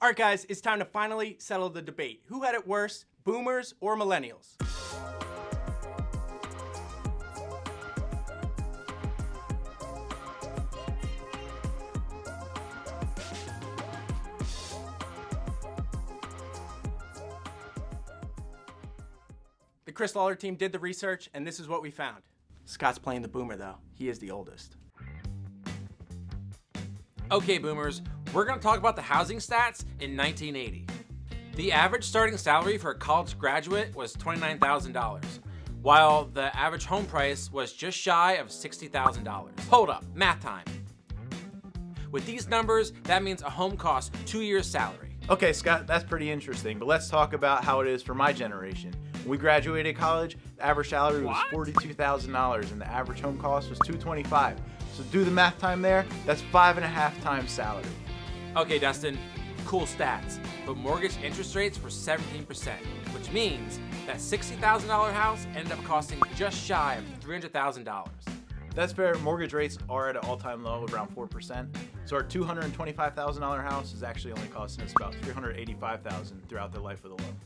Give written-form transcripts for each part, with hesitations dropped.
All right, guys, it's time to finally settle the debate. Who had it worse, boomers or millennials? The Chris Lawlor team did the research, and this is what we found. Scott's playing the boomer, though. He is the oldest. Okay, boomers, we're going to talk about the housing stats in 1980. The average starting salary for a college graduate was $29,000, while the average home price was just shy of $60,000. Hold up, math time. With these numbers, that means a home costs 2 years' salary. Okay, Scott, that's pretty interesting, but let's talk about how it is for my generation. When we graduated college, the average salary was $42,000 and the average home cost was $225,000. So do the math time there, that's 5.5 times salary. Okay, Dustin, cool stats, but mortgage interest rates were 17%, which means that $60,000 house ended up costing just shy of $300,000. That's fair. Mortgage rates are at an all-time low, around 4%. So our $225,000 house is actually only costing us about $385,000 throughout the life of the loan.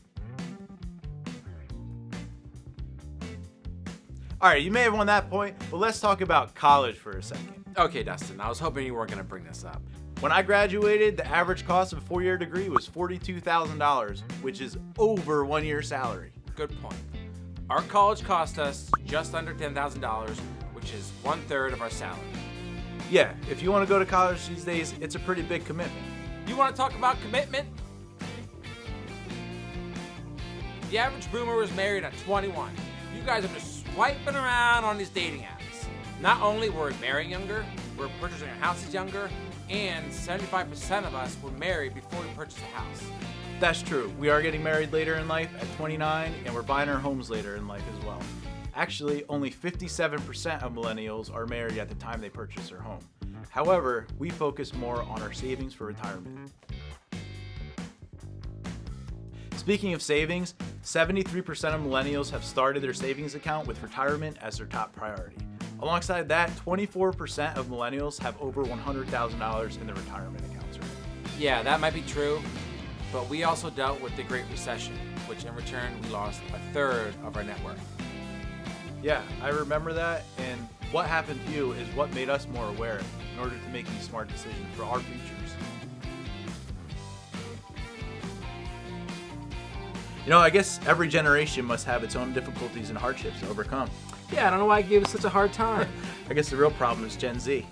All right, you may have won that point, but let's talk about college for a second. Okay, Dustin, I was hoping you weren't going to bring this up. When I graduated, the average cost of a 4-year degree was $42,000, which is over 1 year's salary. Good point. Our college cost us just under $10,000, which is 1/3 of our salary. Yeah, if you want to go to college these days, it's a pretty big commitment. You want to talk about commitment? The average boomer was married at 21. You guys are just swiping around on these dating apps. Not only were we marrying younger, we're purchasing our houses younger, and 75% of us were married before we purchased a house. That's true. We are getting married later in life at 29, and we're buying our homes later in life as well. Actually, only 57% of millennials are married at the time they purchase their home. However, we focus more on our savings for retirement. Speaking of savings, 73% of millennials have started their savings account with retirement as their top priority. Alongside that, 24% of millennials have over $100,000 in their retirement accounts already. Yeah, that might be true, but we also dealt with the Great Recession, which in return we lost 1/3 of our net worth. Yeah, I remember that, and what happened to you is what made us more aware in order to make these smart decisions for our futures. You know, I guess every generation must have its own difficulties and hardships to overcome. Yeah, I don't know why I gave it such a hard time. I guess the real problem is Gen Z.